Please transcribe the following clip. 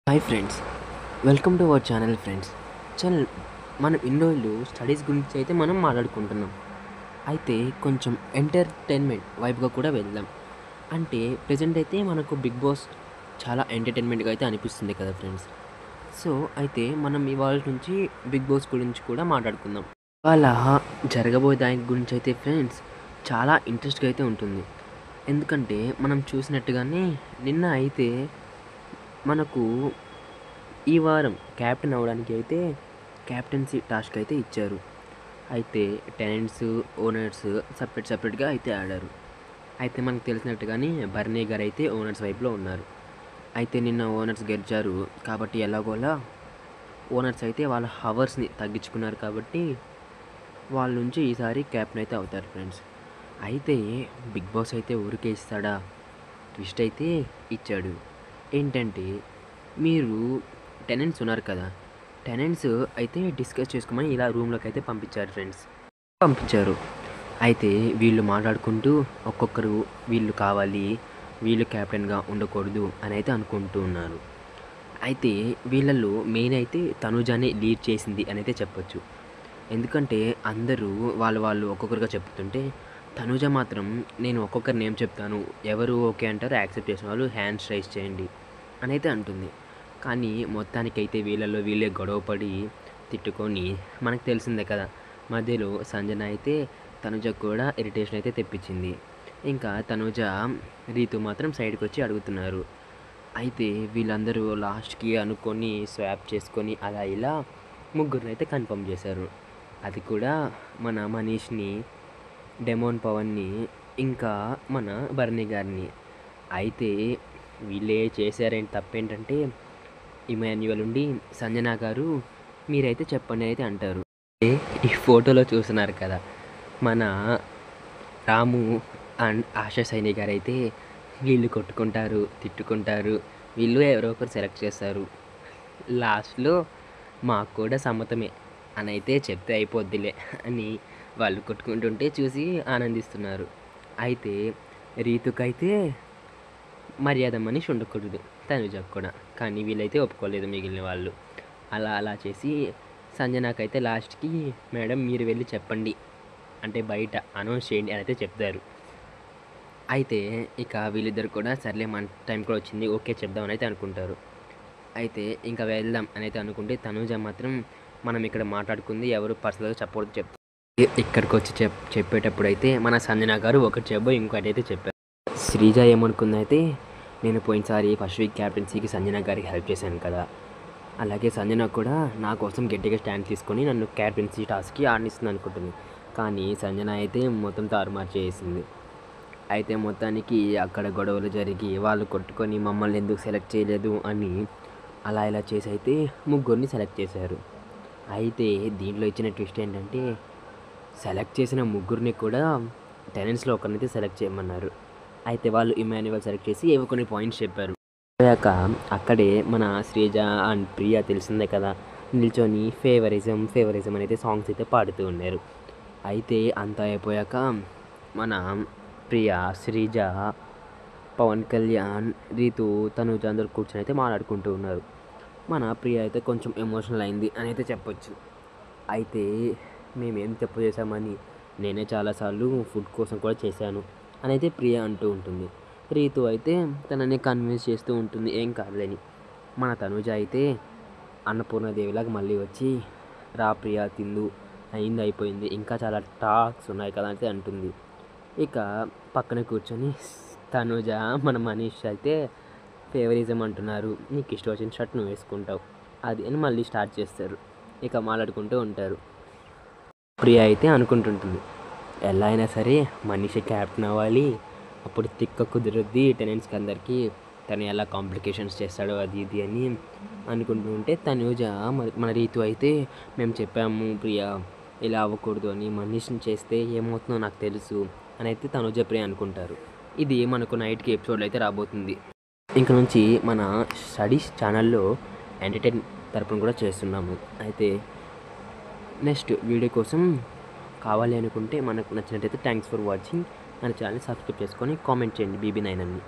Hi friends, welcome to our channel friends. Channel మనం ఇన్ని రోజులు స్టడీస్ గురించి అయితే మనం మాట్లాడుకుంటున్నాం. అయితే కొంచెం ఎంటర్టైన్మెంట్ వైపుగా కూడా వెళ్దాం. అంటే ప్రజెంట్ అయితే మనకు బిగ్ బాస్ చాలా ఎంటర్టైన్మెంట్గా అయితే అనిపిస్తుంది కదా ఫ్రెండ్స్. సో అయితే మనం ఇవాళ నుంచి బిగ్ బాస్ గురించి కూడా మాట్లాడుకుందాం. ఇవాళ జరగబోయే దాని గురించి అయితే ఫ్రెండ్స్ చాలా ఇంట్రెస్ట్గా అయితే ఉంటుంది. ఎందుకంటే మనం చూసినట్టుగానే నిన్న అయితే మనకు ఈ వారం క్యాప్టెన్ అవ్వడానికి అయితే క్యాప్టెన్సీ టాస్క్ అయితే ఇచ్చారు. అయితే టెనెంట్స్, ఓనర్స్ సపరేట్గా అయితే ఆడారు. అయితే మనకు తెలిసినట్టుగానే బర్నీ గారు అయితే ఓనర్స్ వైపులో ఉన్నారు. అయితే నిన్న ఓనర్స్ గెలిచారు కాబట్టి ఎలాగోలా ఓనర్స్ అయితే వాళ్ళ హవర్స్ని తగ్గించుకున్నారు కాబట్టి వాళ్ళ నుంచి ఈసారి క్యాప్టెన్ అయితే అవుతారు ఫ్రెండ్స్. అయితే బిగ్ బాస్ అయితే ఊరికే ఇస్తాడా? ట్విస్ట్ అయితే ఇచ్చాడు. ఏంటంటే మీరు టెనెంట్స్ ఉన్నారు కదా, టెనెంట్స్ అయితే డిస్కస్ చేసుకోమని ఇలా రూమ్లోకి అయితే పంపించారు ఫ్రెండ్స్. పంపించారు. అయితే వీళ్ళు మాట్లాడుకుంటూ ఒక్కొక్కరు వీళ్ళు కావాలి, వీళ్ళు క్యాప్టెన్గా ఉండకూడదు అని అయితే అనుకుంటూ ఉన్నారు. అయితే వీళ్ళల్లో మెయిన్ అయితే తనుజానే లీడ్ చేసింది అని అయితే చెప్పొచ్చు. ఎందుకంటే అందరూ వాళ్ళు ఒక్కొక్కరుగా చెప్తుంటే తనుజ మాత్రం నేను ఒక్కొక్కరి నేమ్ చెప్తాను, ఎవరు ఓకే అంటారో యాక్సెప్ట్ చేసిన వాళ్ళు హ్యాండ్స్ రైజ్ చేయండి అని అయితే అంటుంది. కానీ మొత్తానికైతే వీళ్ళల్లో వీళ్ళే గొడవపడి తిట్టుకొని మనకు తెలిసిందే కదా, మధ్యలో సంజన అయితే తనుజకు కూడా ఇరిటేషన్ అయితే తెప్పించింది. ఇంకా తనుజ రీతు మాత్రం సైడ్కి వచ్చి అడుగుతున్నారు. అయితే వీళ్ళందరూ లాస్ట్కి అనుకొని స్వాప్ చేసుకొని అలా ఇలా ముగ్గురిని అయితే కన్ఫర్మ్ చేశారు. అది కూడా మన మనీష్ని, డెమోన్ పవన్ని, ఇంకా మన బర్నీ గారిని. అయితే వీళ్ళే చేశారేంటి తప్పేంటంటే ఇమాన్యువల్ ఉండి సంజన గారు మీరైతే చెప్పండి అయితే అంటారు. ఈ ఫోటోలో చూస్తున్నారు కదా, మన రాము అండ్ ఆశా సైని గారు అయితే వీళ్ళు కొట్టుకుంటారు, తిట్టుకుంటారు, వీళ్ళు ఎవరో ఒకరు సెలెక్ట్ చేస్తారు, లాస్ట్లో మాకు కూడా సమ్మతమే అని అయితే చెప్తే అయిపోద్దిలే అని వాళ్ళు కొట్టుకుంటుంటే చూసి ఆనందిస్తున్నారు. అయితే రీతుకైతే మర్యాద మనిషి ఉండకూడదు, తనుజకు కూడా. కానీ వీళ్ళైతే ఒప్పుకోలేదు మిగిలిన వాళ్ళు. అలా చేసి సంజనాకైతే లాస్ట్కి మేడం మీరు వెళ్ళి చెప్పండి, అంటే బయట అనౌన్స్ చేయండి అని అయితే చెప్తారు. అయితే ఇక వీళ్ళిద్దరు కూడా సర్లే మన టైం కూడా వచ్చింది, ఓకే చెప్దామని అయితే అనుకుంటారు. అయితే ఇంకా వెళ్దాం అని అయితే అనుకుంటే తనుజ మాత్రం మనం ఇక్కడ మాట్లాడుకుంది ఎవరు పర్సనల్గా చెప్పకూడదు చెప్తారు. ఇక్కడికి వచ్చి చెప్పేటప్పుడు అయితే మన సంజన గారు ఒకటి చెప్పో ఇంకోటి అయితే చెప్పారు. శ్రీజ ఏమనుకుందైతే నేను పోయినసారి ఫస్ట్ వీక్ క్యాప్టెన్సీకి సంజన గారికి హెల్ప్ చేశాను కదా, అలాగే సంజన కూడా నా కోసం గట్టిగా స్టాండ్ తీసుకొని నన్ను క్యాప్టెన్సీ టాస్క్కి ఆడిస్తుంది అనుకుంటుంది. కానీ సంజన అయితే మొత్తం తారుమారు చేసింది. అయితే మొత్తానికి అక్కడ గొడవలు జరిగి వాళ్ళు కొట్టుకొని మమ్మల్ని ఎందుకు సెలెక్ట్ చేయలేదు అని అలా ఇలా చేసి అయితే ముగ్గురిని సెలెక్ట్ చేశారు. అయితే దీంట్లో ఇచ్చిన ట్విస్ట్ ఏంటంటే సెలెక్ట్ చేసిన ముగ్గురిని కూడా టెనెంట్స్లో ఒకరినైతే సెలెక్ట్ చేయమన్నారు. అయితే వాళ్ళు ఇమాన్యువల్ సెలెక్ట్ చేసి ఏవో కొన్ని పాయింట్స్ చెప్పారు. అయ్యాక అక్కడే మన శ్రీజ అండ్ ప్రియా తెలిసిందే కదా, నిల్చొని ఫేవరిజం అనేది సాంగ్స్ అయితే పాడుతూ ఉన్నారు. అయితే అంతా అయిపోయాక మన ప్రియా, శ్రీజ, పవన్ కళ్యాణ్, రీతు, తనుజ అందరూ కూర్చొని అయితే మాట్లాడుకుంటూ ఉన్నారు. మన ప్రియ అయితే కొంచెం ఎమోషనల్ అయింది అని అయితే చెప్పొచ్చు. అయితే మేమేం తప్పు చేశామని, నేనే చాలాసార్లు ఫుడ్ కోసం కూడా చేశాను అని అయితే ప్రియ అంటూ ఉంటుంది. రీతు అయితే తనని కన్విన్స్ చేస్తూ ఉంటుంది ఏం కాదులని. మన తనుజ అయితే అన్నపూర్ణదేవిలాగా మళ్ళీ వచ్చి రా ప్రియ తిందు, అయింది అయిపోయింది, ఇంకా చాలా టాక్స్ ఉన్నాయి కదా అయితే అంటుంది. ఇక పక్కన కూర్చొని తనుజ మన మనీష్ అయితే ఫేవరిజం అంటున్నారు, నీకు ఇష్టం వచ్చిన షర్ట్ నువ్వు వేసుకుంటావు అది అని మళ్ళీ స్టార్ట్ చేస్తారు. ఇక మాట్లాడుకుంటూ ఉంటారు. ప్రియ అయితే అనుకుంటుంటుంది ఎలా అయినా సరే మనీష్ క్యాప్టెన్ అవ్వాలి, అప్పుడు తిక్క కుదురుద్ది టెనెంట్స్కి అందరికీ, తను ఎలా కాంప్లికేషన్స్ చేస్తాడో అది ఇది అని అనుకుంటూ ఉంటే తనుజ మన రీతు అయితే మేము చెప్పాము ప్రియ ఇలా అవ్వకూడదు అని, మనీష్ని చేస్తే ఏమవుతుందో నాకు తెలుసు అని అయితే తనుజ ప్రియ అనుకుంటారు. ఇది మనకు నైట్కి ఎపిసోడ్లో అయితే రాబోతుంది. ఇంక నుంచి మన స్టడీస్ ఛానల్లో ఎంటర్టైన్ తరపున కూడా చేస్తున్నాము. అయితే నెక్స్ట్ వీడియో కోసం కావాలి అనుకుంటే మనకు నచ్చినట్టయితే థ్యాంక్స్ ఫర్ వాచింగ్, మన ఛానల్ సబ్స్క్రైబ్ చేసుకొని కామెంట్ చేయండి BB9 అని.